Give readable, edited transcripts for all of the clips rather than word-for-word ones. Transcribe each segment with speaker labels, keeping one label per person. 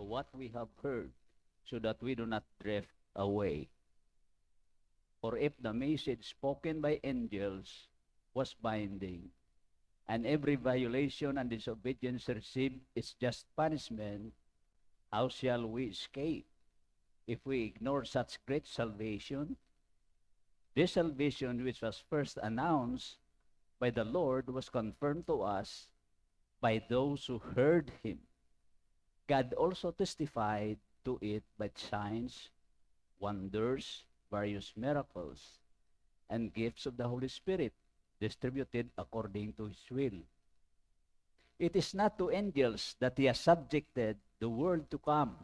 Speaker 1: what we have heard, so that we do not drift away. For if the message spoken by angels was binding, and every violation and disobedience received its just punishment, how shall we escape if we ignore such great salvation? This salvation, which was first announced by the Lord, was confirmed to us by those who heard him. God also testified to it by signs, wonders, various miracles, and gifts of the Holy Spirit, distributed according to his will. It is not to angels that he has subjected the world to come,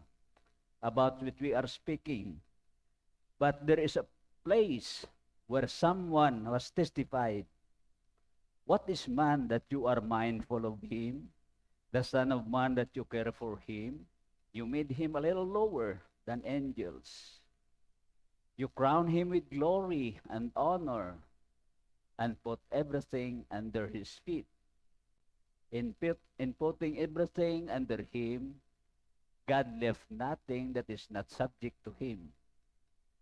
Speaker 1: about which we are speaking, but there is a place where someone was testified. What is man that you are mindful of him? The Son of Man that you care for him? You made him a little lower than angels. You crown him with glory and honor and put everything under his feet. In putting everything under him, God left nothing that is not subject to him.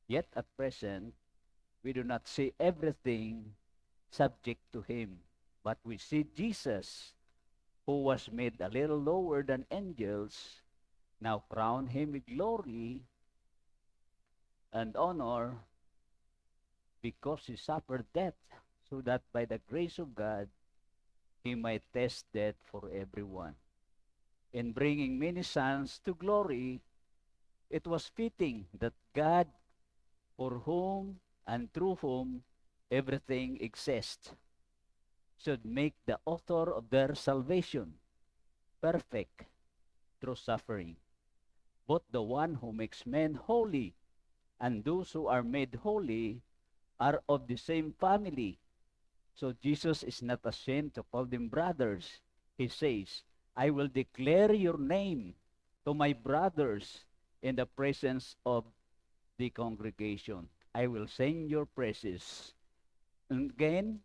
Speaker 1: Yet at present, we do not see everything subject to him, but we see Jesus, who was made a little lower than angels, now crown him with glory and honor because he suffered death, so that by the grace of God, he might taste death for everyone. In bringing many sons to glory, it was fitting that God, for whom and through whom everything exists, should make the author of their salvation perfect through suffering. Both the one who makes men holy and those who are made holy are of the same family. So Jesus is not ashamed to call them brothers. He says, I will declare your name to my brothers in the presence of the congregation. I will sing your praises. And again,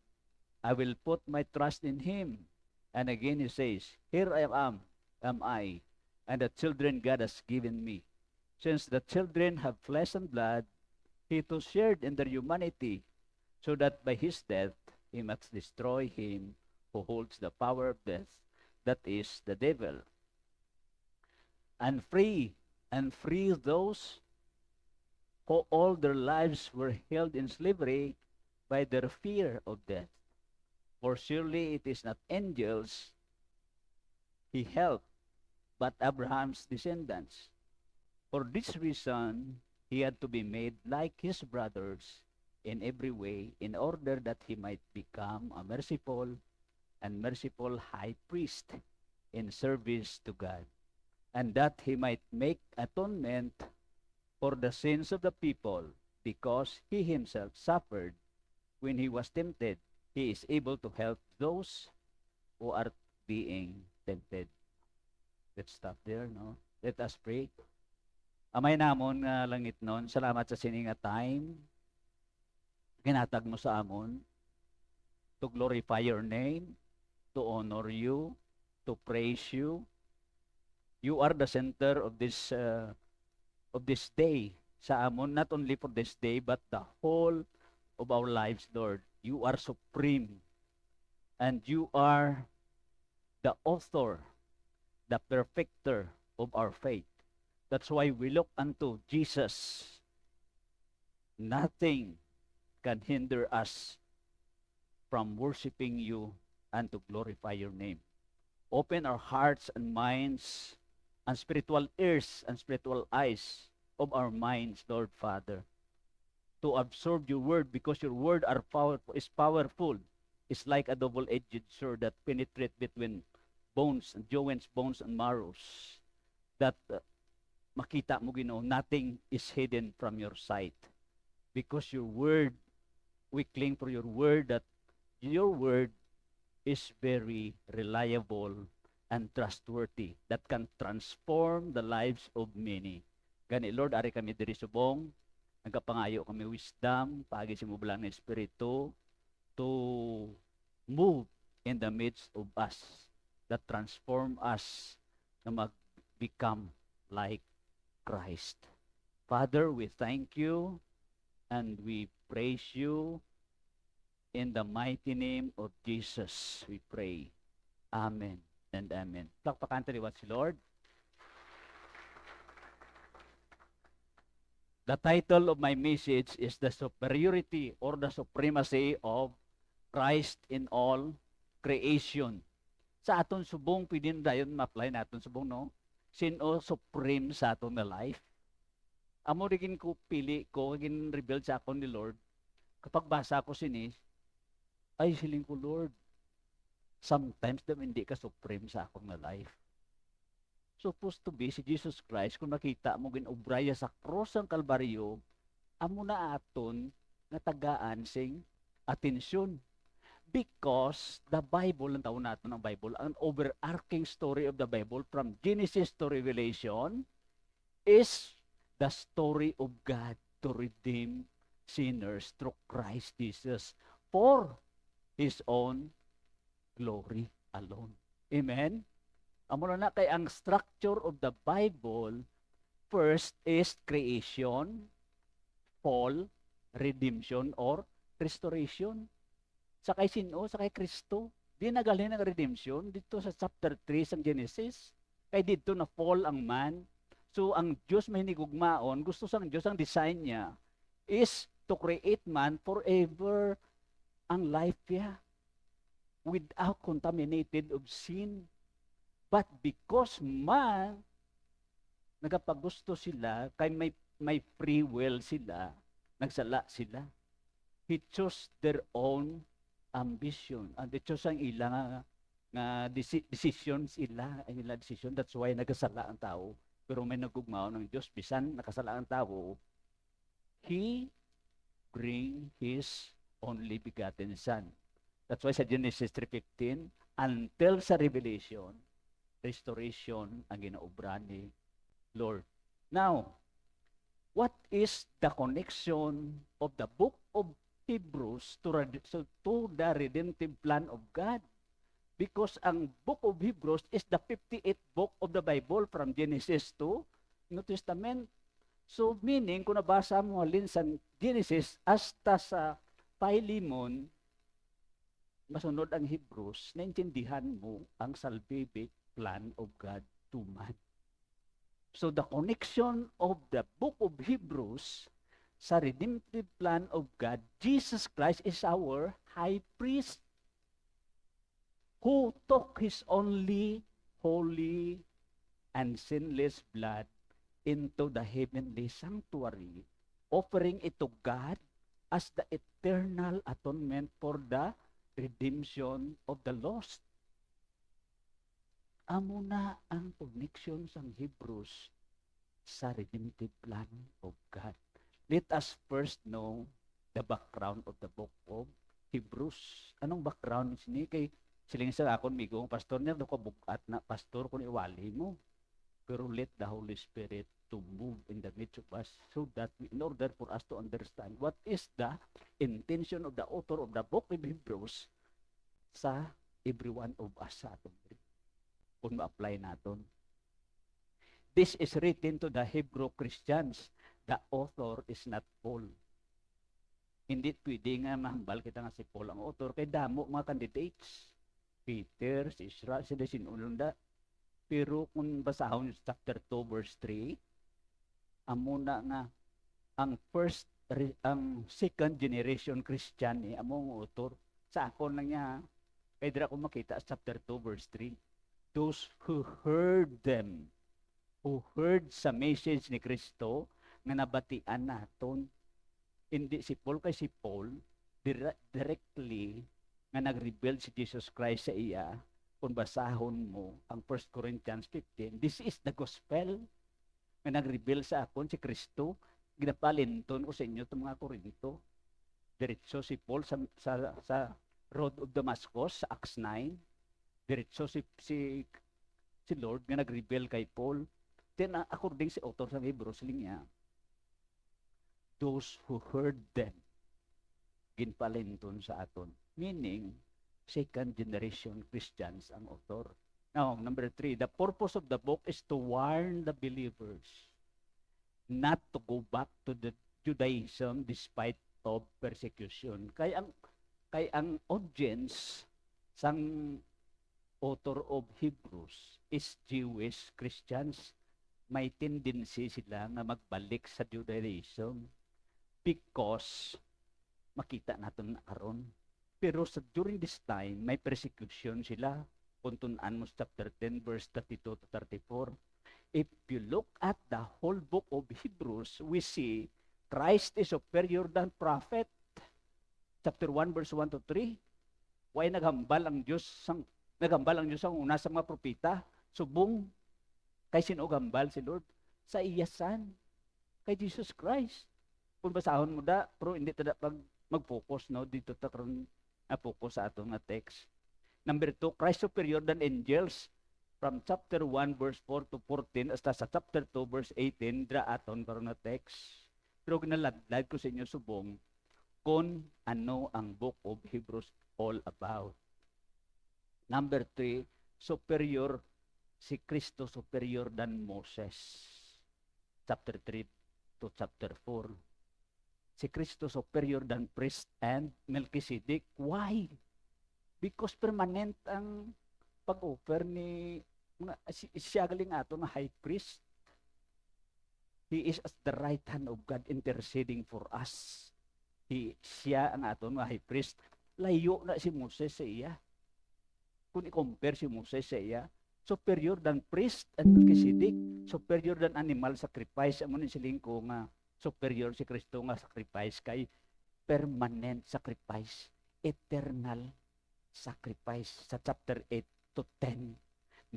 Speaker 1: I will put my trust in him. And again he says, here I am I, and the children God has given me. Since the children have flesh and blood, he too shared in their humanity, so that by his death he must destroy him who holds the power of death, that is, the devil, and free those who all their lives were held in slavery by their fear of death. For surely it is not angels he helped, but Abraham's descendants. For this reason, he had to be made like his brothers in every way, in order that he might become a merciful high priest in service to God, and that he might make atonement for the sins of the people, because he himself suffered when he was tempted. He is able to help those who are being tempted. Let's stop there, no? Let us pray. Amay namon nga langit nun, salamat sa sini nga time. Ginatag mo sa amon to glorify your name, to honor you, to praise you. You are the center of this day sa amon, not only for this day, but the whole of our lives, Lord. You are supreme, and you are the author, the perfecter of our faith. That's why we look unto Jesus. Nothing can hinder us from worshiping you and to glorify your name. Open our hearts and minds and spiritual ears and spiritual eyes of our minds, Lord Father, to absorb your word, because your word is powerful. It's like a double-edged sword that penetrates between bones and joints, bones and marrows. That makita mo, Ginoo, nothing is hidden from your sight. Because your word, we cling for your word, that your word is very reliable and trustworthy, that can transform the lives of many. Gani, Lord, ari kami diri subong, nagapangayo kami wisdom, pagi si mublang na Espiritu, to move in the midst of us, that transform us na mag-become like Christ. Father, we thank you and we praise you. In the mighty name of Jesus, we pray. Amen and amen. Plakpakan taliwat si Lord. The title of my message is The Superiority or the Supremacy of Christ in All Creation. Sa aton subong, pwede dayon ma-apply naton subong, no? Sino supreme sa aton na life? Amo rigin ko pili ko, gin reveal sa akon ni Lord. Kapag basa ko sini, ay siling ko, Lord, sometimes daw hindi ka supreme sa akong na life. Supposed to be si Jesus Christ, kung makita mo ginobraya sa cross ng Kalbaryo, amo na aton nga tagaan sing atensyon. Because the Bible, ang tawon natin ng Bible, ang overarching story of the Bible from Genesis to Revelation is the story of God to redeem sinners through Christ Jesus for His own glory alone. Amen? Amo na kay ang structure of the Bible, first is creation, fall, redemption, or restoration. Sakay sino? Sakay Kristo. Di nagalhin ang redemption dito sa chapter 3 sa Genesis. Kay dito na fall ang man. So ang Diyos may hinigugmaon, gusto sang Diyos, ang design niya is to create man forever ang life niya without contaminated of sin. But because man, nagapagusto sila, kay may free will sila, nagsala sila. He chose their own ambition. And they chose ang ilang decisions ila, ang ilang decision. That's why nagasala ang tao. Pero may nagugmao ng Diyos, bisan nakasala ang tao, He bring His only begotten Son. That's why sa Genesis 3:15, until sa Revelation, restoration ang ginaobra ni Lord. Now, what is the connection of the book of Hebrews to the redemptive plan of God? Because ang book of Hebrews is the 58th book of the Bible from Genesis to New Testament. So meaning, kung nabasa mo halin sa Genesis hasta sa Philemon, masunod ang Hebrews, naintindihan mo ang salvific plan of God to man. So the connection of the book of Hebrews sa redemptive plan of God, Jesus Christ is our high priest who took His only holy and sinless blood into the heavenly sanctuary, offering it to God as the eternal atonement for the redemption of the lost. Amo na ang connection sa Hebrews sa redemptive plan of God. Let us first know the background of the book of Hebrews. Anong background ni kay siling sa akon migong pastor niya ko bukat na pastor kun iwali mo. Pero let the Holy Spirit to move in the midst of us so that in order for us to understand what is the intention of the author of the book of Hebrews sa every one of us sa aton kung ma-apply naton. This is written to the Hebrew Christians. The author is not Paul. Hindi pwede nga mahambal kita nga si Paul ang author kay damo mga candidates. Peter, si Isra, sila sinununda. Pero kung basahon yung chapter 2 verse 3, amo na nga ang second generation Christian among author sa akon lang niya. Kay dira ko makita sa chapter 2 verse 3. Those who heard them, who heard sa message ni Kristo nga nabatian naton. Hindi si Paul kay si Paul directly nga nag-reveal si Jesus Christ sa iya. Kung basahon mo ang 1 Corinthians 15, this is the gospel nga nag-reveal sa akon si Kristo. Ginapalinton ko sa inyo itong mga Korinto. Diretso si Paul sa road of Damascus sa Acts 9. Diretso si Lord nga nag-reveal kay Paul. Then according si author sa Hebrews niya, those who heard them ginpalinton sa aton. Meaning, second generation Christians ang author. Now, number 3, the purpose of the book is to warn the believers not to go back to the Judaism despite of persecution. Kay ang audience sang author of Hebrews is Jewish Christians. May tendency sila nga magbalik sa Judaism because makita natin aron. Pero during this time, may persecution sila. Puntunan mo chapter 10, verse 32 to 34. If you look at the whole book of Hebrews, we see Christ is superior than prophet. Chapter 1, verse 1 to 3. Why naghambal ang Diyos sang una sa mga propeta? Subong kay sino gambal si Lord? Sa iyasan kay Jesus Christ. Kung basahon mo da, pero hindi tada pag mag-focus no dito ta karon focus sa atong nga text. Number 2, Christ superior than angels. From chapter 1 verse 4 to 14 hasta sa chapter 2 verse 18 dra aton karon nga text. Pero ginaladlad ko sa inyo subong kung ano ang book of Hebrews all about. Number 3, superior si Kristo superior than Moses. Chapter 3 to chapter 4. Si Kristo superior than priest and Melchizedek. Why? Because permanent ang pag-offer ni siya galing ato nga high priest. He is as the right hand of God interceding for us. Siya ang ato nga high priest. Layo na si Moses sa iya. Kung i-compare si Moses sa iya, superior than priest and Melchizedek, superior than animal sacrifice. Amo ni siling ko nga superior si Kristo nga sacrifice kay permanent sacrifice, eternal sacrifice sa chapter 8 to 10.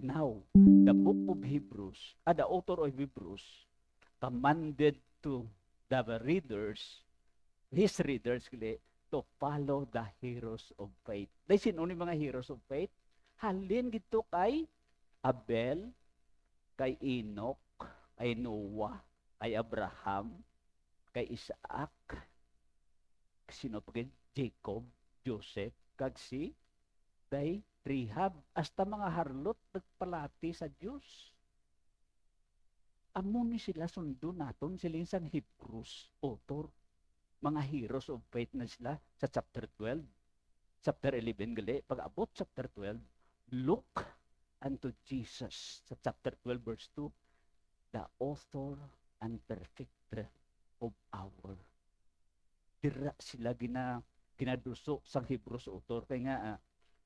Speaker 1: Now, the book of Hebrews, the author of Hebrews commanded to the readers, his readers, to follow the heroes of faith. Dahil sino ni mga heroes of faith? Halin gito kay Abel, kay Enoch, kay Noah, kay Abraham, kay Isaac, sino pa Jacob, Joseph, kag si day Rehab, hasta mga harlot nagpalati sa Diyos. Amo ni sila sundo naton siling sang Hebrews author. Mga heroes of faith na sila sa chapter 12. Chapter 11 gali, pag abot chapter 12, look unto Jesus sa chapter 12 verse 2, the author and perfecter of our. Dira sila ginaduso sang Hebrews author kay nga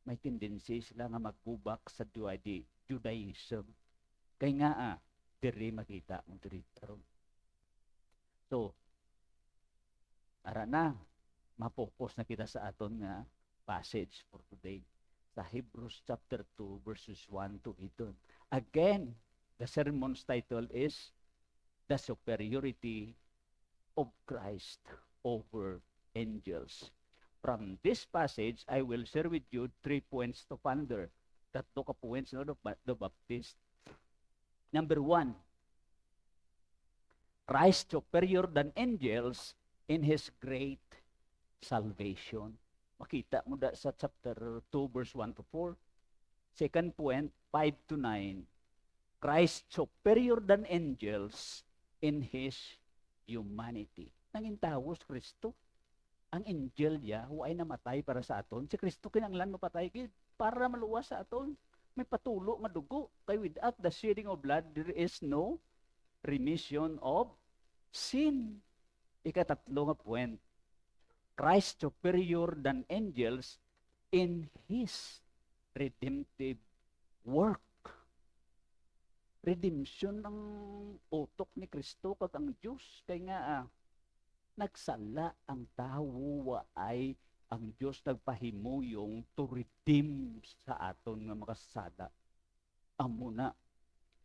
Speaker 1: may tendency sila nga magbubak sa Judaism. Kay nga diri makita mo diri karon. So ara na ma-focus na kita sa aton nga passage for today sa Hebrews chapter 2 verses 1 to 8. Again, the sermon's title is The Superiority of Christ over Angels. From this passage, I will share with you 3 points to ponder. Tatlo ka points no, the Baptist. Number 1, Christ superior than angels in His great salvation. Makita mo da sa chapter 2 verse 1 to 4. Second point, 5 to 9. Christ superior than angels in His humanity. Nangintawos Kristo. Ang angel niya, huwag namatay para sa aton. Si Kristo kinanglan mapatay para maluwas sa aton. May patulo, madugo. Kaya without the shedding of blood, there is no remission of sin. Ikatatlo nga point. Christ superior than angels in His redemptive work. Redemption ng utok ni Kristo kag ang Diyos. Kaya nga, nagsala ang tao ay ang Diyos nagpahimuyong to redeem sa aton nga makasada. Amo na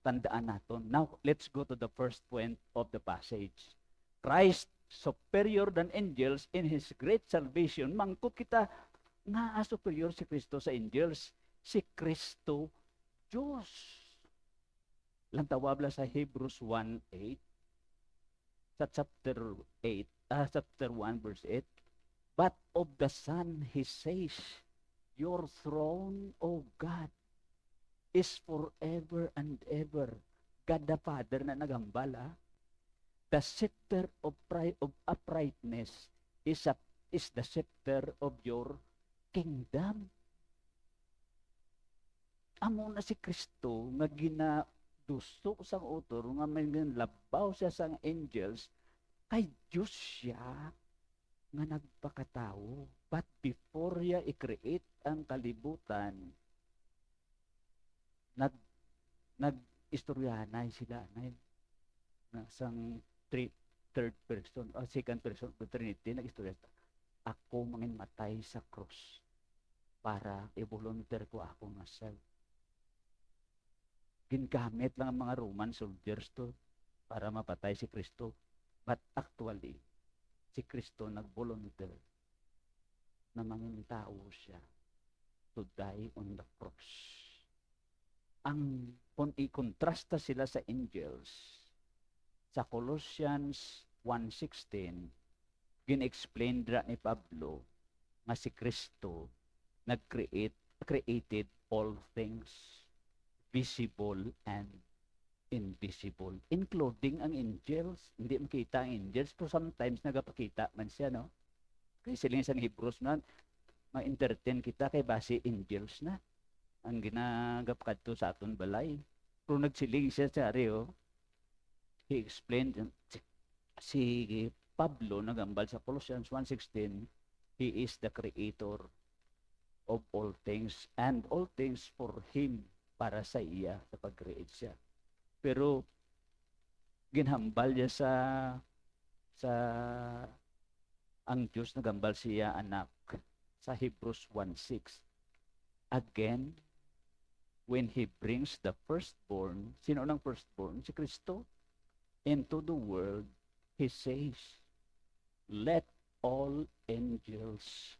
Speaker 1: tandaan naton. Now, let's go to the first point of the passage. Christ superior than angels in His great salvation. Mangkot kita nga superior si Kristo sa angels. Si Kristo Diyos. Lantawabla sa Hebrews 1:8 sa chapter 1 verse 8, but of the Son He says, your throne, O God, is forever and ever. God the Father na nagambal, ah. The scepter of uprightness is the scepter of your kingdom. Amo na si Kristo nga ginaduso sang utor nga may labaw siya sang angels kay Diyos siya nga nagpakatao. But before niya i-create ang kalibutan, nag-istoryahanay sila na sang third person o second person of Trinity, nag-istorya, ako mangin matay sa cross para i-volunteer ko ako nga self. Gingamit lang ang mga Roman soldiers to para mapatay si Kristo. But actually, si Kristo nag-volunteer na mangin tao siya to die on the cross. Ang kung i-kontrasta sila sa angels, sa Colossians 1:16, gin-explain dra ni Pablo nga si Kristo created all things, visible and invisible, including ang angels. Hindi makita ang angels, pero sometimes nagapakita man siya, no? Kasi sila sa Hebrews na ma-entertain kita kay base angels na ang ginagap kadto sa aton balay. Pero nagsiling siya sa Areo, he explained, si Pablo nagambal sa Colossians 1:16, he is the creator of all things and all things for him, para sa iya, sa pag-create siya. Pero ginhambal niya sa ang Diyos nagambal siya anak sa Hebrews 1:6. Again, when he brings the firstborn, sino nang firstborn? Si Kristo, into the world, he says, let all angels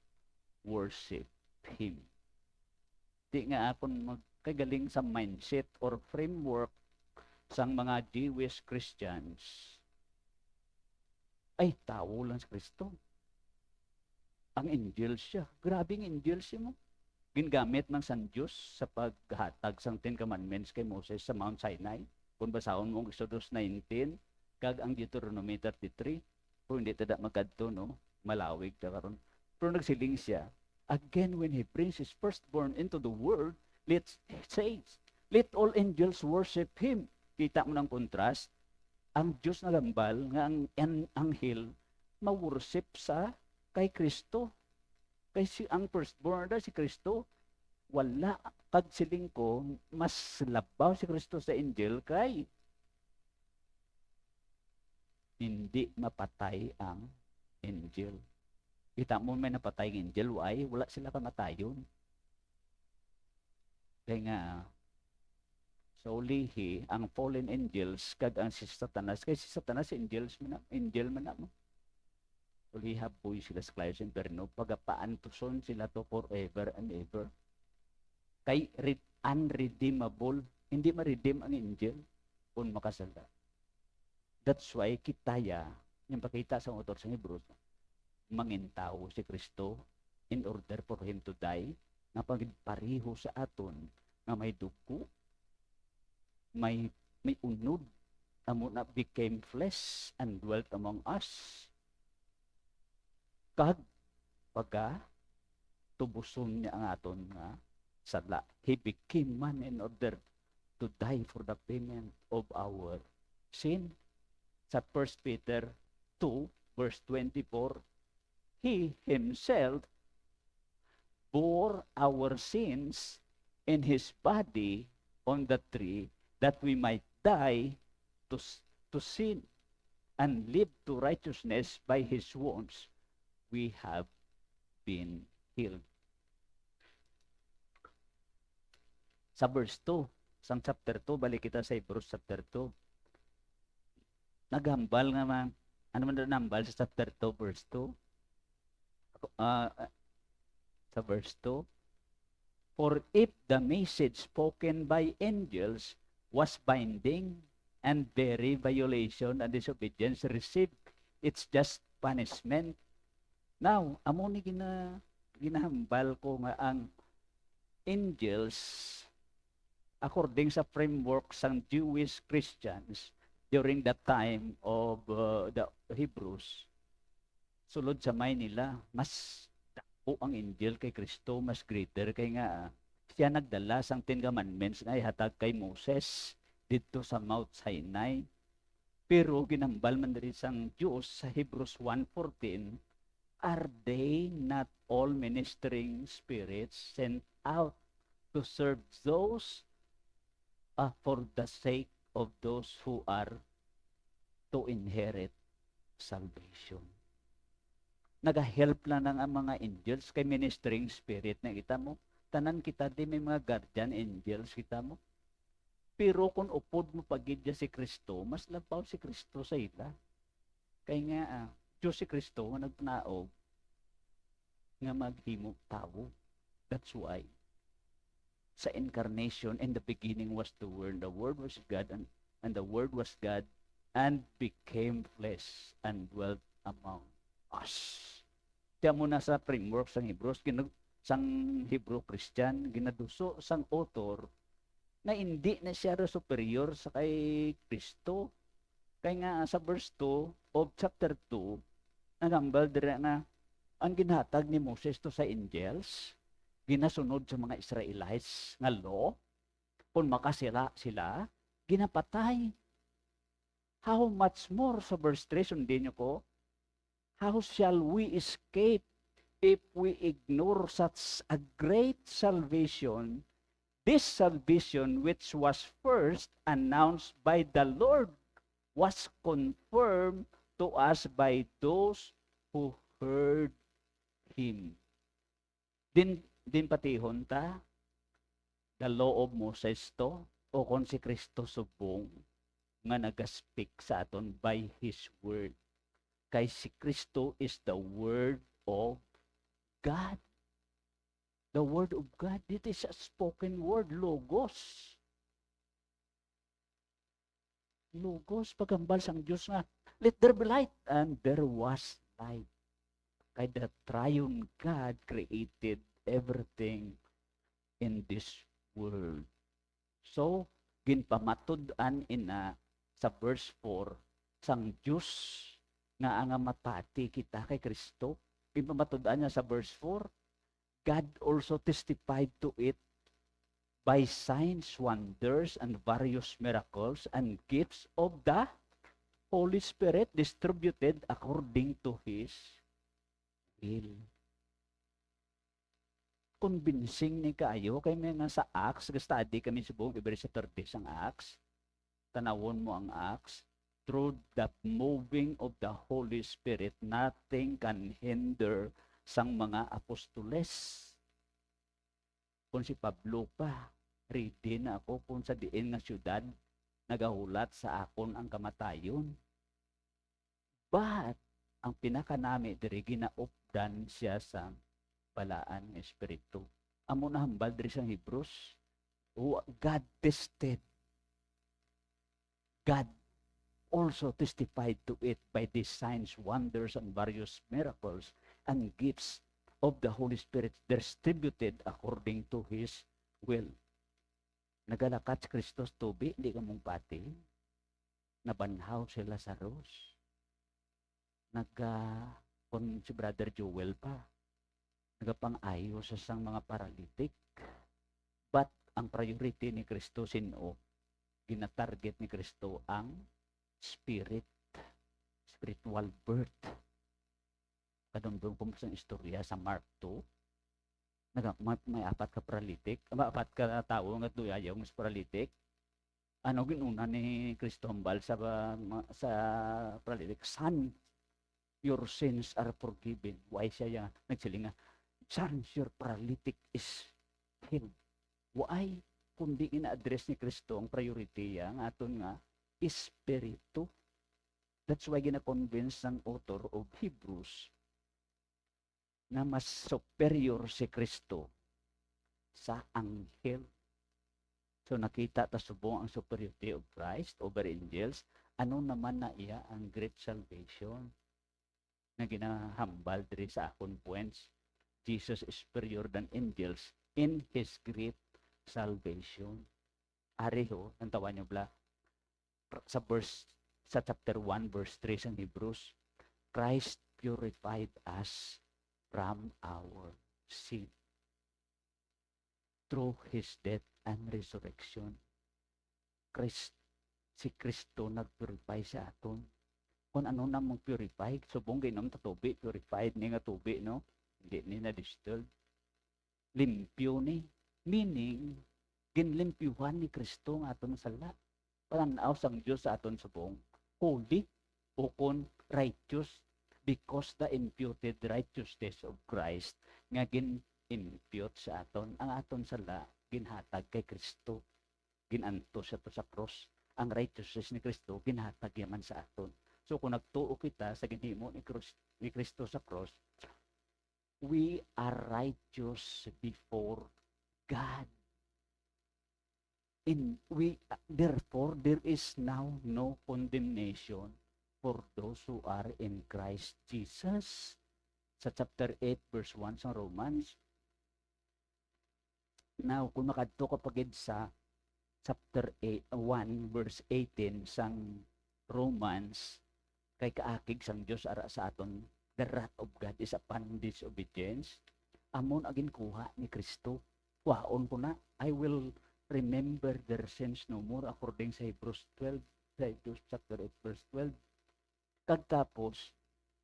Speaker 1: worship him. Di nga akong magkagaling sa mindset or framework sang mga Jewish Christians, ay tao lang sa Kristo. Ang angel siya. Grabing angel siya mo. Gingamit man sang Diyos sa paghatag sang 10 Commandments kay Moses sa Mount Sinai. Kung basahon mo ang Exodus 19, kag ang Deuteronomy 33, kung hindi tada magkadto, no? Malawig ta karon. Pero nagsiling siya, again when he brings his firstborn into the world, let's say, let all angels worship him. Kita mo ng contrast, ang Diyos na gambal nga ang anghel ma-worship sa kay Kristo. Kay ang firstborn na si Kristo, wala kag siling ko mas labaw si Kristo sa angel kay hindi mapatay ang angel. Kita mo may napatay ang angel, wala sila kamatayon. Kaya nga, solely ang fallen angels, kag ang si Satanas, kay si Satanas, angel man na mo. Solely haboy sila sa Clarios Inferno, pagapaantuson sila to forever and ever. Kay unredeemable, hindi ma-redeem ang angel kung makasala. That's why kitaya, yung pakita sa author sa Hebrews, mangintao si Kristo in order for him to die, na pagpariho sa aton, na may dugo, may unod, amo na became flesh and dwelt among us. Kag pagka tubuson niya ang aton nga sala, he became man in order to die for the payment of our sin. Sa 1 Peter 2 verse 24, he himself bore our sins in his body on the tree, that we might die to sin and live to righteousness. By his wounds we have been healed. Sa verse 2, sa chapter 2, balik kita sa Hebrews chapter 2. Naghambal nga man, ano man doon nambal sa chapter 2, verse 2? Sa verse 2, for if the message spoken by angels was binding, and very violation and disobedience received its just punishment. Now, amo ni ginahambal ko nga ang angels according sa framework sang Jewish Christians during the time of the Hebrews, sulod sa may nila, mas dako ang Injil kay Kristo, mas greater kay nga siya nagdala sang Ten Commandments nga ihatag kay Moses didto sa Mount Sinai. Pero ginambal man diri sang Dios sa Hebrews 1:14, are they not all ministering spirits sent out to serve those for the sake of those who are to inherit salvation? Nagahelp lang ang mga angels kay ministering spirit na kita mo. Tanan kita di may mga guardian angels kita mo. Pero kung upod mo pagidya si Kristo, mas labaw si Kristo sa ila. Kaya nga, Diyos si Kristo nga nagnaog nga maghimog tao. That's why. Sa incarnation, in the beginning was the Word was God, and the Word was God, and became flesh, and dwelt among us. Diyan muna sa framework sang Hebrews, sang Hebrew Christian, ginaduso sang author, na hindi na siya superior sa kay Kristo. Kaya nga sa verse 2 of chapter 2, nagambal dire na ang ginhatag ni Moses to sa angels, ginasunod sa mga Israelites nga law, kung makasila sila, ginapatay. How much more sa verse 3, sundin niyo ko, how shall we escape if we ignore such a great salvation? This salvation which was first announced by the Lord was confirmed to us by those who heard Him. Din patihon ta, the law of Moses to, o kung si Kristo subong, nga nag-speak sa aton by His Word. Kay si Kristo is the Word of God. The Word of God, it is a spoken word, logos. Logos, pagambal sang Diyos nga, let there be light, and there was light. Kay the triune God created everything in this world. So, ginpamatod-an ina sa verse 4, sang Diyos nga ang matati kita kay Kristo, ginpamatod-an niya sa verse 4, God also testified to it by signs, wonders, and various miracles and gifts of the Holy Spirit distributed according to His will. Convincing ni kaayo kay may nga sa Acts, study kami subong every Saturday sang Acts. Tanawon mo ang Acts. Through the moving of the Holy Spirit, nothing can hinder sang mga apostoles. Kung si Pablo pa, ready na ako kung sa diin nga syudad, nagahulat sa akon ang kamatayon. But, ang pinakanami, diri ginaupdan siya sa balaan ng Espiritu. Amo na hambal diri sa Hebrews, God tested. God also testified to it by these signs, wonders, and various miracles and gifts of the Holy Spirit distributed according to His will. Nagalakat si Kristos tubi, hindi ka mong pati. Nabanhaw si Lazarus. Kung si Brother Joel pa, nagapang-ayo sa sang mga paralitik. But ang priority ni Kristo sino? Ginatarget ni Kristo ang spirit, spiritual birth. Kadumdum po sa istorya sa Mark 2, may apat ka paralitik, apat ka tao nga duyayaw ng paralitik. Ano ginuna ni Kristo hambal sa paralitik? Son, your sins are forgiven. Why siya nagsilinga? Son, your paralytic is healed. Why? Kundi ina-address ni Kristo ang priority ang aton nga Espiritu. That's why gina-convince ng author of Hebrews na mas superior si Kristo sa anghel. So nakita ta subong ang superiority of Christ over angels. Ano naman na iya ang great salvation na ginahambal diri sa akon points? Jesus is superior than angels in His great salvation. Ariho, ang tawa nyo bla, sa chapter 1, verse 3 sa Hebrews, Christ purified us from our sin through His death and resurrection. Si Kristo nag-purify sa aton. Kung ano na mong purify, subong ginom ta tubig, purified ni nga tubig, no? Hindi ni na distilled. Limpyo ni. Meaning, ginlimpyuhan ni Kristo nga aton sala. Pananaw sang Diyos sa aton subong. Holy o kon righteous because the imputed righteousness of Christ nga gin-impute sa aton. Ang aton sala, ginhatag kay Kristo. Ginanto siya to sa cross. Ang righteousness ni Kristo, ginhatag yaman sa aton. So kung nagtuo kita sa ginhimo ni Kristo sa cross, we are righteous before God. Therefore, there is now no condemnation for those who are in Christ Jesus. Sa chapter 8, verse 1 sa Romans. Now, kung makadto ka pagid sa chapter 1, verse 18 sang Romans, kay kaakig sang Dios ara sa aton, the wrath of God is upon disobedience. Amon agin kuha ni Kristo. Kuhaon ko na, I will remember their sins no more according sa Hebrews 12, chapter 8, verse 12. Kagtapos,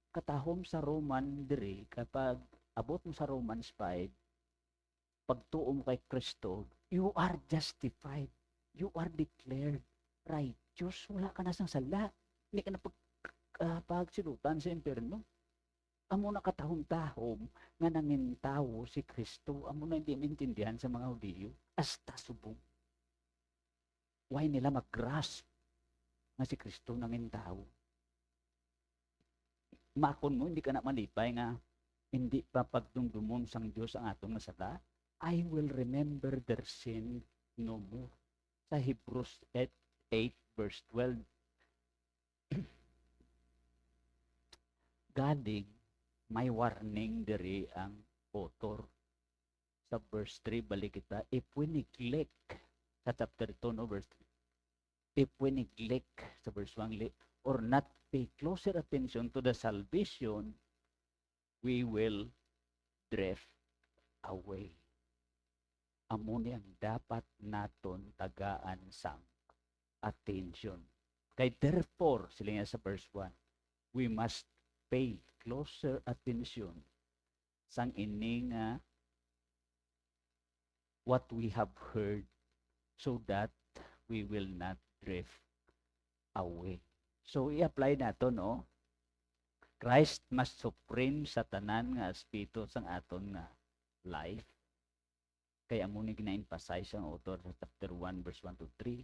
Speaker 1: katahom sa Roman diri, kapag abot mo sa Romans 5, pagtuo mo kay Kristo, you are justified. You are declared righteous. Wala ka na sang sala. Hindi ka na pagsilutan sa impyerno. Amo na katahom-tahom nga nangintawo si Kristo. Amo na hindi maintindihan sa mga Hudiyo. Hasta subong. Why nila mag-grasp nga si Kristo nangintawo? Makon mo, hindi ka na malipay nga hindi pa pagdumdumon sang Diyos ang atong nasala. I will remember their sin no more. Sa Hebrews 8 verse 12. Galing, may warning diri ang author. Sa verse 3, balik kita, if we neglect, sa chapter 2, no, verse 3, if we neglect, sa verse 1, or not pay closer attention to the salvation, we will drift away. Amo ni ang dapat naton tagaan sang attention. Kay therefore, sila nga sa verse 1, we must pay closer attention sang ini nga what we have heard so that we will not drift away. So, i-apply nato, no? Christ must supreme sa tanan nga aspito sang aton nga life. Kaya mo ni gina-emphasize ang author sa chapter 1, verse 1 to 3,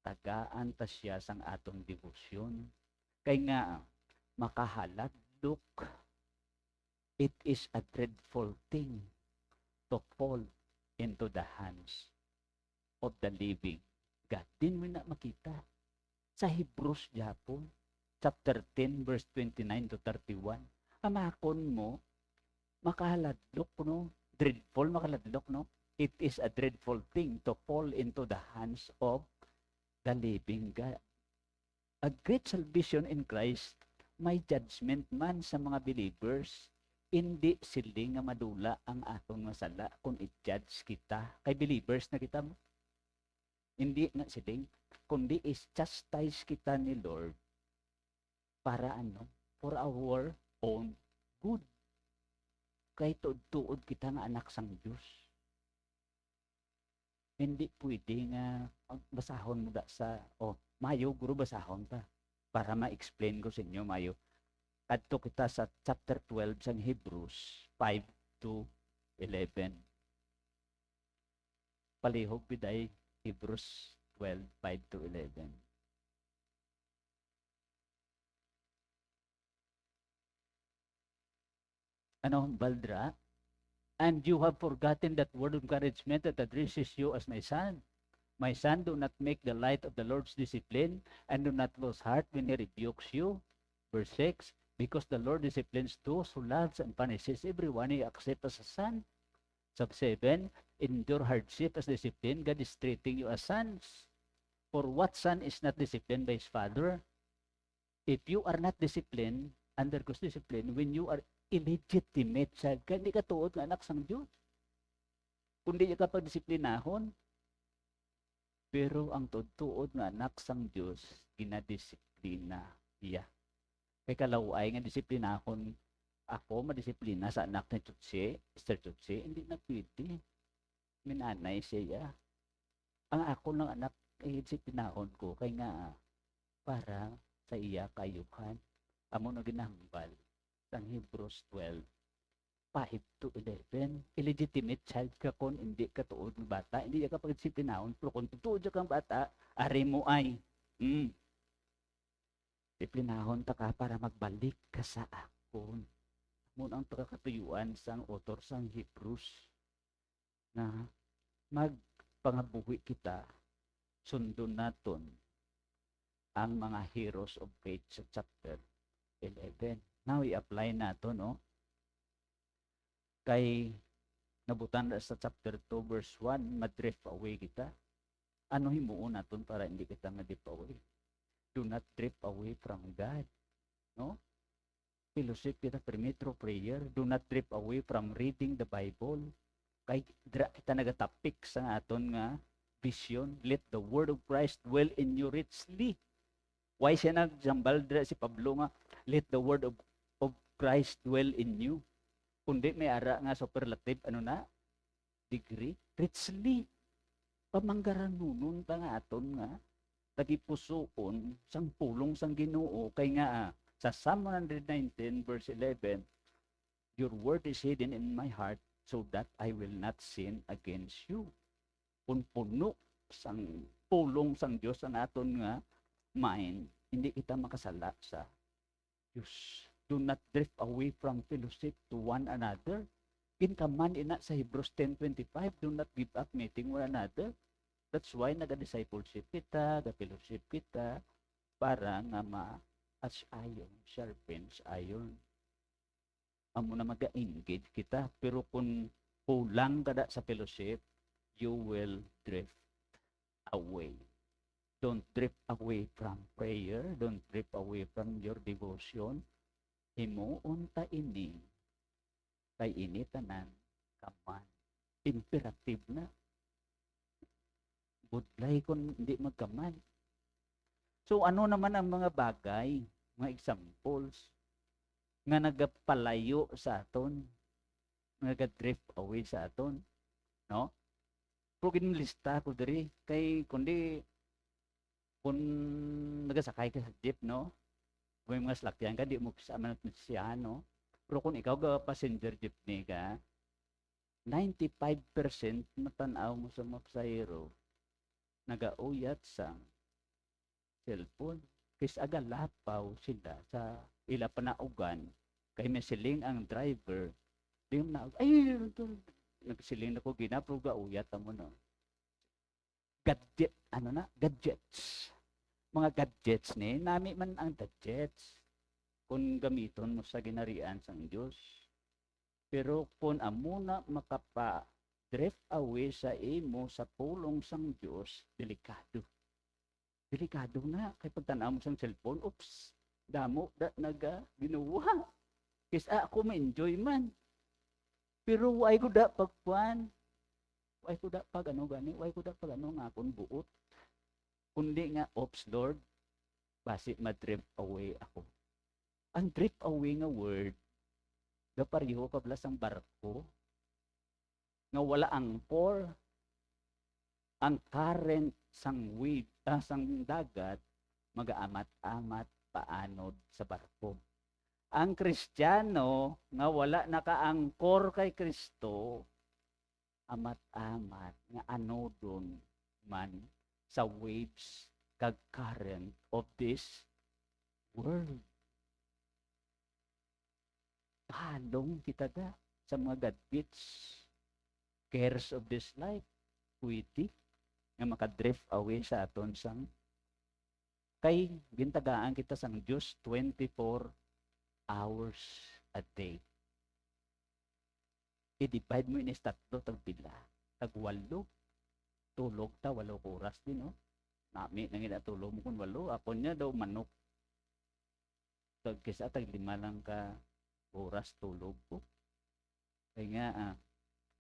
Speaker 1: tagaan ta siya sang atong devotion. Kaya nga, makahaladlok, it is a dreadful thing to fall into the hands of the living God. Din mo na makita sa Hebrews Japon, chapter 10, verse 29 to 31. Amakon mo, makahaladlok, no? Dreadful, makahaladlok, no? It is a dreadful thing to fall into the hands of the living God. A great salvation in Christ, may judgment man sa mga believers, hindi sila nga madula ang atong masala kung i-judge kita. Kay believers na kita mo. Hindi nga sila, kundi is chastise kita ni Lord para ano? For our own good. Kay tuod-tuod kita nga anak sang Diyos. Hindi pwede nga basahon mo sa, Mayo, guro basahon ta. Para ma-explain ko sa inyo, Mayo. Kadto kita sa chapter 12 sa Hebrews 5 to 11. Palihog biday Hebrews 12, 5 to 11. Ano, Baldra? And you have forgotten that word of encouragement that addresses you as my son. My son, do not make the light of the Lord's discipline, and do not lose heart when he rebukes you. Verse 6, because the Lord disciplines those who loves and punishes everyone he accepts as a son. Sub 7, endure hardship as discipline. God is treating you as sons. For what son is not disciplined by his father? If you are not disciplined, under God's discipline, when you are illegitimate child ka, hindi ka tuod nga anak sang Diyos. Kundi ka pagdisiplinahon. Pero ang tuod nga anak sang Diyos, ginadisiplina iya. Kay kalaway nga disiplinahon ako, madisiplina sa anak ni Tutsi, Sister Tutsi, hindi na pwede. Minanay siya. Ang ako ng anak, disiplinahon ko, kay nga, para sa iya kayuhan. Amo na ginahambal sa Hebrews 12, 5 to 11. Illegitimate child ka kon hindi ka tuod ng bata, hindi ka pagdisiplinahon, pero kung tuod kang bata, ari mo ay, disiplinahon ta ka para magbalik ka sa akon. Muna ang pagkakatuyuan sang author sang Hebrews na magpangabuhi kita, sundon naton ang mga heroes of faith sa chapter 11. Now, i-apply nato, no? Kay nabutan sa chapter 2 verse 1, madrift away kita. Ano himuon naton para hindi kita ma-drift away? Do not drift away from God. No? Fellowship kita perimetro prayer. Do not drift away from reading the Bible. Kay dra kita nagatapik sa aton nga vision. Let the word of Christ dwell in you richly. Why siya nagjambal dra si Pablo nga, let the word of Christ dwell in you. Kundi may ara nga superlative, degree, richly. Pamanggaranunon ta nga aton nga, tagipusoon, sang pulong sang Ginoo, kay nga, sa Psalm 119 verse 11, your word is hidden in my heart so that I will not sin against you. Kung puno sang pulong sang Diyos ang aton nga mind, hindi kita makasala sa Diyos. Do not drift away from fellowship to one another. Kinkaman ina sa Hebrews 10:25, do not give up meeting one another. That's why naga-discipleship kita, ga-fellowship kita, para nga as iron sharpens iron. Amo na mag-engage kita, pero kung kulang kada sa fellowship, you will drift away. Don't drift away from prayer. Don't drift away from your devotion. Himuon ta ini. Kay ini tanan kaman. Imperative na. Budlay kung hindi magkaman. So ano naman ang mga bagay, mga examples, nga nagapalayo sa aton, nag-drift away sa aton, no? Pero ginlista ko diri, kay kundi kung nagasakay ka sa jeep, no? Kung mga slakyan ka, di mo kasama natin siya, no? Pero kung ikaw ka passenger jeepney ka, 95% matanaw mo sa mga pasahero, nagauyat sa cellphone. Kis aga lapaw sila sa ila panaugan, kay may siling ang driver, di mo na, ay, nagsiling na ko ginapro gauyat mo, no? Gadget, gadgets. Mga gadgets ni, nami man ang gadgets kung gamiton mo sa ginarian sang Diyos. Pero kung amuna makapa-drift away sa imo sa pulong sang Diyos, delikado. Delikado na. Kaya pagtanaw mo sang cellphone, oops, damo, ginawa. Kisa ako ma-enjoy man. Pero why ko da pagpuan? Why ko da pag gani? Why ko da pag nga akong buot? Kundi nga, oops, Lord, basi ma-drift away ako. Ang drift away nga word, gapariho kablas ang barko, nga wala angkor, ang current sang wave, sang dagat, mag-aamat-amat paanod sa barko. Ang Kristiyano, nga wala nakaangkor kay Kristo, amat-amat, nga anodon man sa waves, kag current of this world. Palong kita ga sa mga gadgets, cares of this life, pwede nga makadrift away sa aton sang kay gintagaan kita sang Diyos 24 hours a day. i-divide mo inis tatlo, tagpila, tagwalo, tulog ta, 8 oras din, no? Nami, nang inatulog mo kung 8, ako niya daw manok. Kisa tag 5 lang ka oras tulog ko. Kaya nga,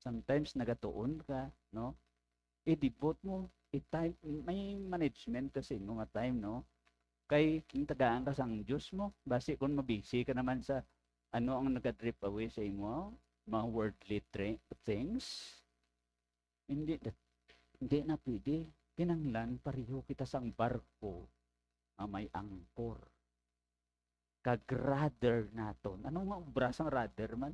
Speaker 1: sometimes nagatuon ka, no? I-devote mo, i-time, may management kasi no nga time, no? Kay tagaan ka sang Diyos mo, basi kung mabisi ka naman sa ano ang nag-drip away sa imo, mga worldly things, hindi na pwede. Kinanglan, pareho kita sang barko may angkor. Kag rudder naton. Ano nga obrasang rudder man?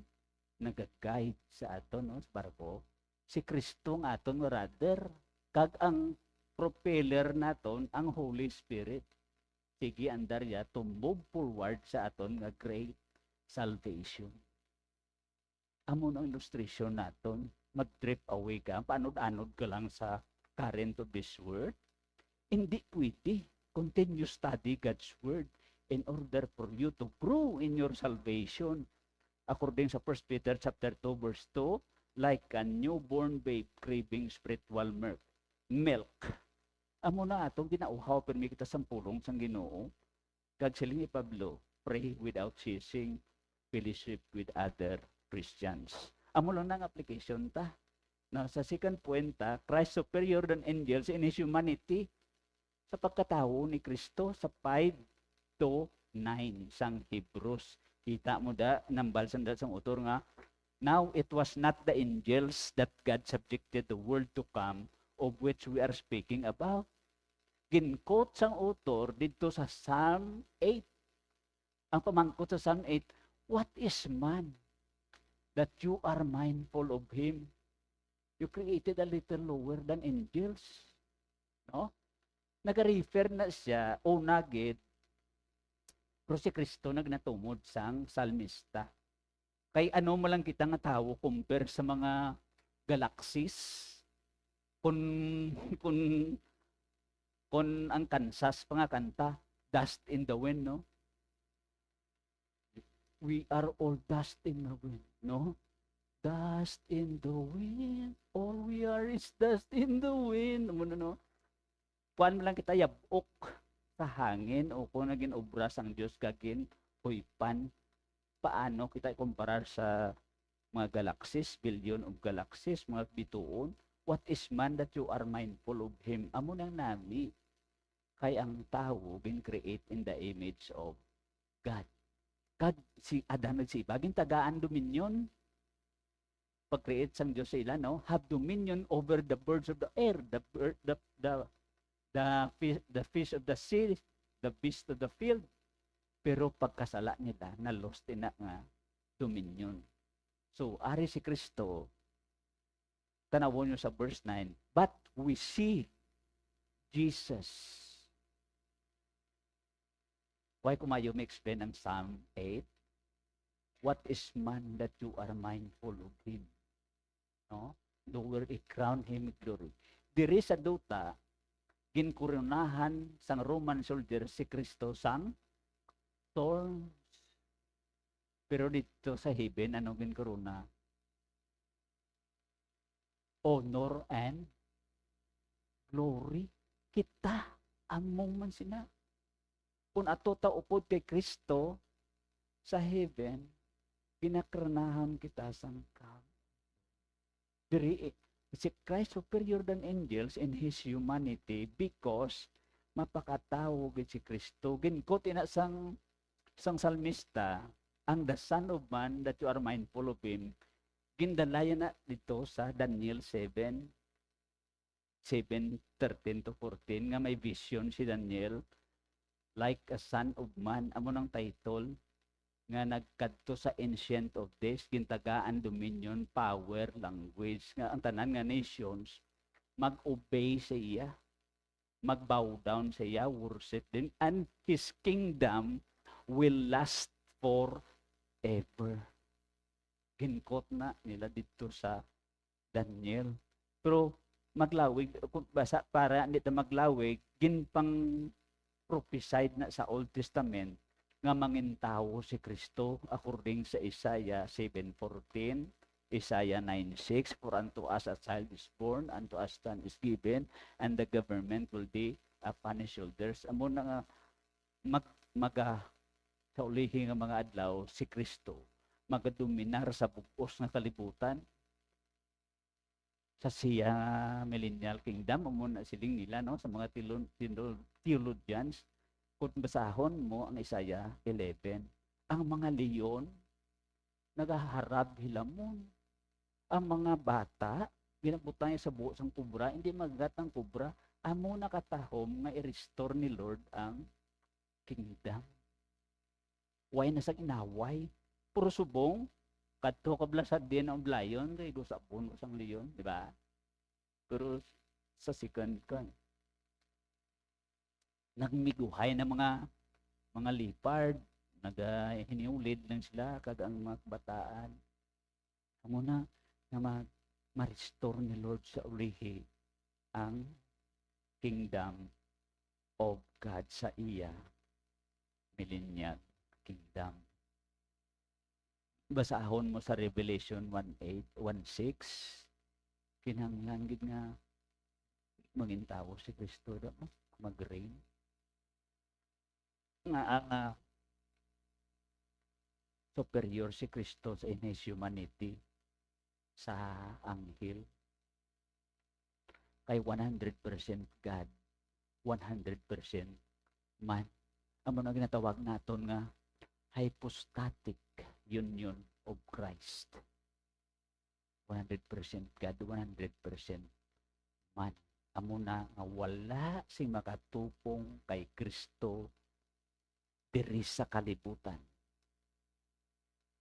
Speaker 1: Nag-guide sa aton, no, sa barko. Si Kristo nga aton nga rudder. Kag ang propeller naton, ang Holy Spirit. Sige, andar ya, to move forward sa aton nga great salvation. Amo ng illustration naton, mag-drift away ka, paanod-anod ka lang sa current of this word. Hindi pwede. Continue study God's word in order for you to grow in your salvation. According sa 1 Peter chapter 2 verse 2, like a newborn babe craving spiritual milk. Amo na atong ginauhaw permi kita sang pulong sang Ginoo. Kag siling ni Pablo, pray without ceasing, fellowship with other Christians. Amo lang nang application ta. Now, sa second point, Christ superior than angels in His humanity. Sa pagkatao ni Kristo, sa 5:9 sang Hebrews. Kita mo da, nambal sandal sang author nga, now it was not the angels that God subjected the world to come, of which we are speaking about. Ginkot sang author dito sa Psalm 8. Ang pamangkot sa Psalm 8, what is man that you are mindful of him? You created a little lower than angels. No? Nag-refer na siya, o nagit, pero si Kristo nagnatumod sang salmista. Kay ano mo lang kita nga tao compare sa mga galaxies, kung ang Kansas pa nga kanta, dust in the wind, no? We are all dust in the wind, no? Dust in the wind, all we are is dust in the wind. No? Kuan lang kita yabok sa hangin o kung naging obras ang Diyos kagin huypan. Paano kita kumparar sa mga galaxies, billion of galaxies, mga bituon? What is man that you are mindful of him? Amo nang nami. Kay ang tao been create in the image of God. Kag si Adam at si Eva, tagaan dominion. Pag-create sang Diyos sa ila, no? Have dominion over the birds of the air, the fish of the sea, the beast of the field. Pero pagkasala nila, na-lost na nga dominion. So, ari si Kristo, tanawon nyo sa verse 9, but we see Jesus. Why kumayo may explain ang Psalm 8? What is man that you are mindful of him? No? Lower i-crown him with glory. Diri sa duta, ginkoronahan sang Roman soldier si Kristo sang thorns. Pero dito sa heaven, anong ginkorona? Honor and glory. Kita, among man sina. Kung ato ta upod kay Kristo sa heaven, pinakronahan kita sang crown. Diri, si Christ superior than angels in His humanity because mapakatao gid si Kristo. Ginkot ina sang salmista, ang the Son of Man that you are mindful of him, gindalayan na dito sa Daniel 7:13 to 14 nga may vision si Daniel like a son of man. Amo nang title nga nagkadto sa ancient of days, gintagaan dominion, power, language, nga ang tanan nga nations mag-obey sa iya, mag-bow down sa iya, worship din, and his kingdom will last forever. Ginkot na nila dito sa Daniel. Pero maglawig, basa para hindi na maglawig, ginpang prophesied na sa Old Testament nga mangintawo si Kristo according sa Isaiah 7:14, Isaiah 9:6, for unto us a child is born, unto us son is given, and the government will be upon his shoulders. Amo na nga maga sa ulihi nga mga adlaw si Kristo magadominar sa bug-os nga kalibutan sa siya millennial kingdom. Amo na siling nila no sa mga theologians. Kung basahon mo ang Isaiah 11, ang mga leon nagaharap hilamon. Ang mga bata ginabutang sa buo sang kubra, hindi magat ang kubra. Amo nakatahom nga i-restore ni Lord ang kingdom. Way na sa inaway. Puro subong. Kadto kablasad din ang lion. Kaya gusapon ko sang leon. Di ba? Pero sa second kan. Nagmiguhay na mga leopard. Hiniulid lang sila kag ang mga bataan. Amo na ma-restore ni Lord sa ulihi ang kingdom of God sa iya millennial kingdom. Basahon mo sa Revelation 1:8, 1:6, kinahanglan gid nga mangintawo si Kristo da mag-reign. Nga superior si Kristo sa his humanity sa anghel. Kay 100% God, 100% man. Amo na ginatawag naton nga hypostatic union of Christ. 100% God, 100% man. Amo na nga wala sing makatupong kay Kristo diri sa kalibutan.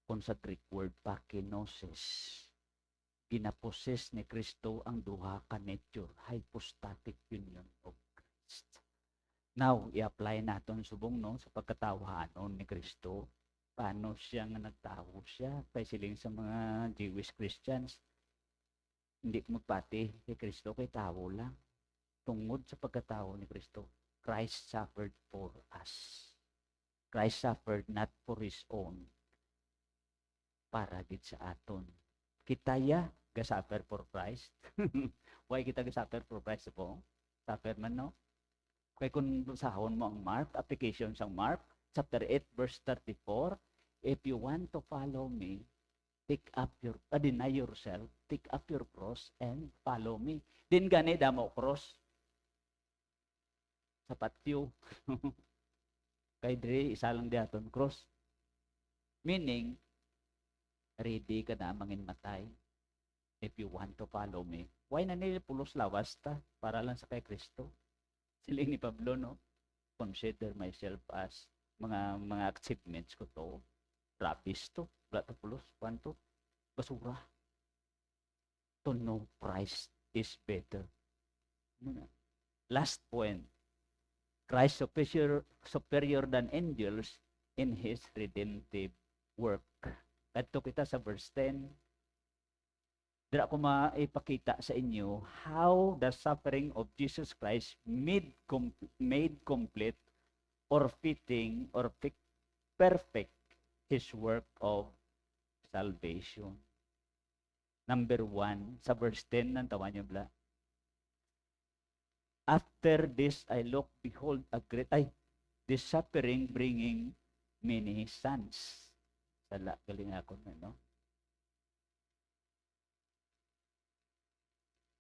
Speaker 1: Kung sa Greek word pakenosis, ginaposes ni Kristo ang duha ka nature, hypostatic union of Christ. Now, i-apply naton subong no sa pagkatawahanon ni Kristo. Paano siya nga nagtawo siya? Kay siling sa mga Jewish Christians, hindi magpati kay Kristo kay tawo lang. Tungod sa pagkatawo ni Kristo, Christ suffered for us. Christ suffered not for his own, para gid sa aton. Kitaya ga-suffer for Christ. Why kita ga-suffer for Christ po? Suffer man no? Kay kung sahon mo ang Mark, application sang Mark, chapter 8, verse 34, if you want to follow me, deny yourself, take up your cross, and follow me. Din gani damo cross. Sa patio. Kay diri isa lang diaton cross. Meaning, ready ka na mangin matay if you want to follow me. Why na nila pulos lawas ta para lang sa kay Kristo? Siling ni Pablo no, consider myself as mga achievements ko to, rubbish to, wala to pulos, kwanto, basura. To know Christ is better. Last point, Christ superior than angels in his redemptive work. Kadto kita sa verse 10. Dira ko maipakita sa inyo how the suffering of Jesus Christ made complete or fitting or perfect his work of salvation. Number 1, sa verse 10, nang tawa niyo bla. After this I look, behold this suffering bringing many sons. Sala, galing ako na, no?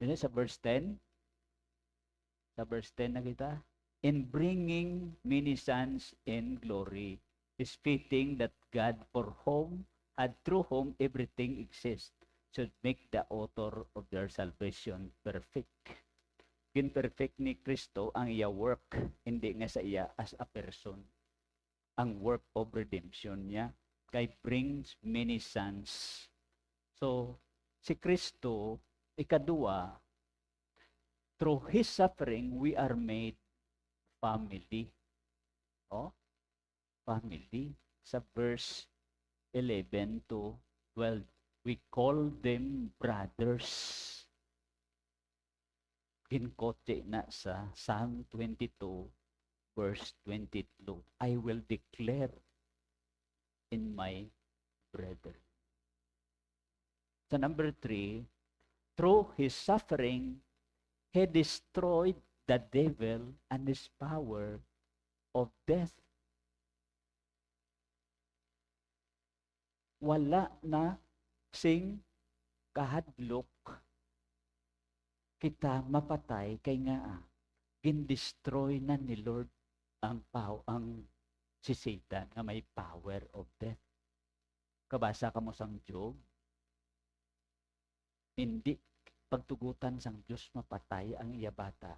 Speaker 1: Dito sa verse 10. Sa verse 10 na kita. In bringing many sons in glory, is fitting that God, for whom and through whom everything exists, should make the author of their salvation perfect. Perfect ni Kristo ang iya work, hindi nga sa iya as a person. Ang work of redemption niya kay brings many sons. So, si Kristo, ikadua, through his suffering, we are made family. Oh, family. Sa verse 11 to 12, we call them brothers. Ginkote na sa Psalm 22, verse 22. I will declare in my brethren. Sa number 3, through his suffering, he destroyed the devil and his power of death. Wala na sing kahadlok kita mapatay kay nga gindestroy na ni Lord ang si Satan na may power of death. Kabasa ka mo sang Job, hindi pagtugutan sang Diyos mapatay ang iya bata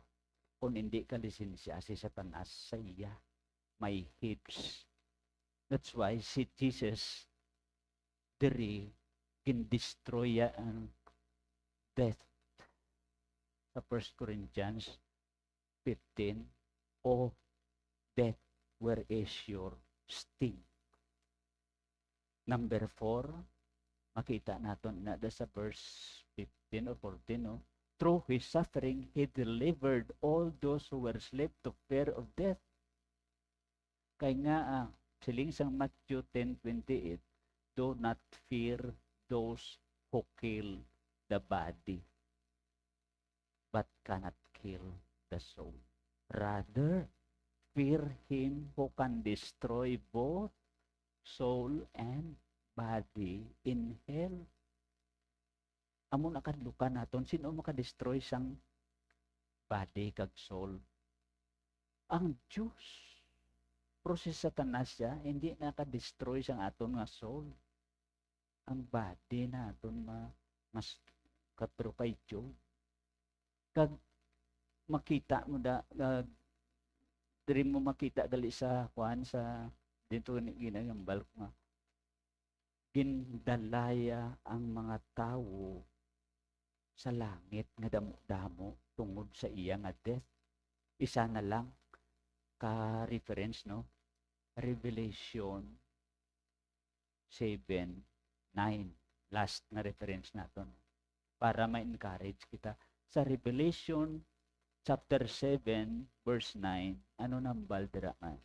Speaker 1: kung hindi ka lisensya si Satanas sa iya may hips. That's why si Jesus diri gindestroy ang death sa 1 Corinthians 15, o death, where is your sting? Number 4, makita natin na sa verse 15 or 14, no? Through his suffering, he delivered all those who were slaves to fear of death. Kaya nga, siling sang Matthew 10:28, do not fear those who kill the body, but cannot kill the soul. Rather, fear him who can destroy both soul and body in hell. Amo nakadlukan naton, sino makadestroy sang body kag soul? Ang Diyos. Pero si Satanas siya, hindi nakadestroy sang aton nga soul. Ang body naton mas katro kay Job. Kag makita mo diri mo makita gali sa kuan sa dito ni ginagambal nga gindalaya ang mga tawo sa langit nga damo-damo tungod sa iya nga death. Isa na lang ka reference, no? Revelation 7:9, last na reference naton para ma-encourage kita. Sa Revelation chapter 7 verse 9, ano nambal dira man?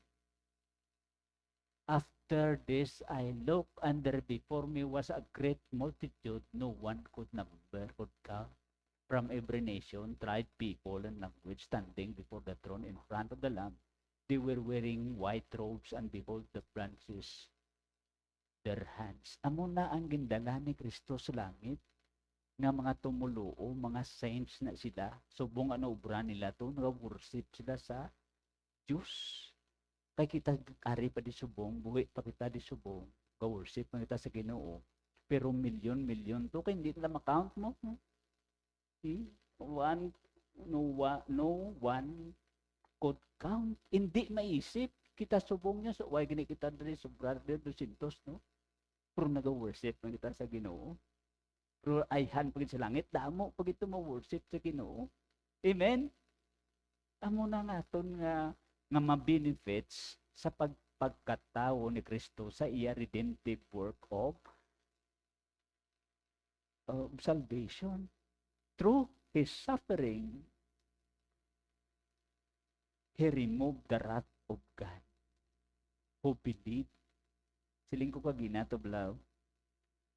Speaker 1: After this I looked, and there before me was a great multitude, no one could number, could count, from every nation, tribe, people, and language, standing before the throne in front of the Lamb. They were wearing white robes, and behold, the branches their hands. Amo na ang gindala ni Kristo sa langit, nga mga tumuluo, mga saints na sila, subong ano ubra nila to, nag-worship sila sa Diyos. Kay kita ari pa di subong, buhi pa kita di subong, ga-worship pa kita sa Ginoo. Pero milyon to, kaya hindi nila makount mo. No one could count. Hindi maisip. Kita subong niya, so why gini kita dali sobra 200, no? Pero nag-worship pa kita sa Ginoo. Pero ayhan pagit sa langit, damo pag ito mo-worship sa Ginoo. Amen? Amo na naton nga ma-benefits sa pagkatao ni Kristo sa iya redemptive work of salvation. Through his suffering, he removed the wrath of God who believed. Siling ko kagina to blaw,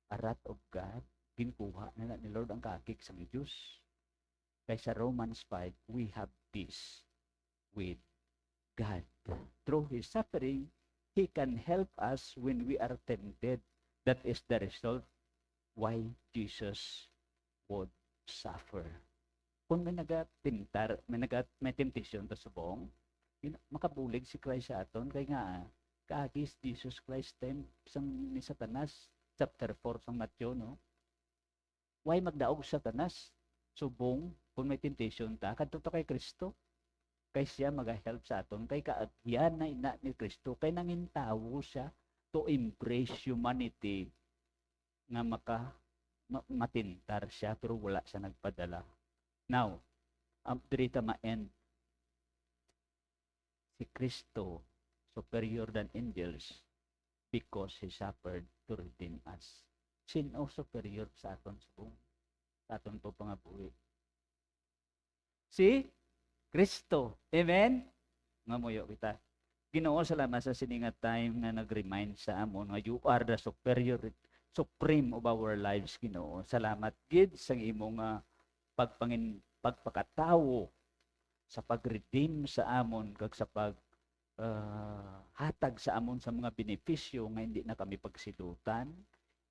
Speaker 1: a wrath of God, ginkuha na ni Lord ang kakik sa Diyos. Kaya sa Romans 5, we have peace with God. Through his suffering, he can help us when we are tempted. That is the result why Jesus would suffer. Kung may nagatintar, may temptation to subong, makabulig si Christ sa aton, kaya nga, kaagis Jesus Christ time ni Satanas, chapter 4 sa Matthew, no? Why magdaog Satanas? Subong, kung may temptation ta, kadto kay Kristo. Kay siya mag-help sa aton, kay kaagyan na ina ni Kristo, kay nangintawo siya to embrace humanity nga matintar siya, pero wala siya nagpadala. Now, dito ma-end. Si Kristo, superior than angels, because he suffered to redeem us. Sino superior sa aton subong? Sa aton po pangabuhi? Si Kristo. Amen? Ngamuyo kita. Ginoo salamat sa siningat time na nag-remind sa amon nga you are the superior supreme of our lives, Ginoo. Salamat gid sa imong pagpakatawo sa pag-redeem sa amon kag sa pag hatag sa amon sa mga benepisyo nga hindi na kami pagsilutan,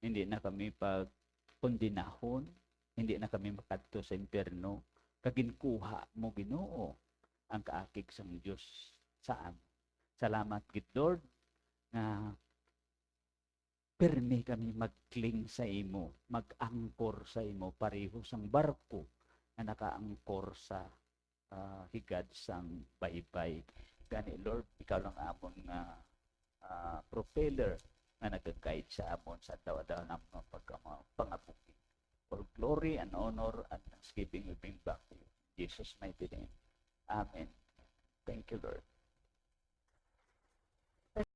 Speaker 1: hindi na kami pagkondinahon, hindi na kami makadto sa impierno. Kaginkuha mo, Ginoo, ang kaakig sang Dios sa amon. Salamat gid Lord nga permi kami magkling sa imo, mag-angkor sa imo pareho sang barko na nakaangkor sa higad sang baybay. Gani Lord, ikaw lang amon nga propeller nga nag-guide sa amon sa daw-daw ng mga pangabuhi. For glory and honor and thanksgiving we bring back to you. In Jesus' mighty name. Amen.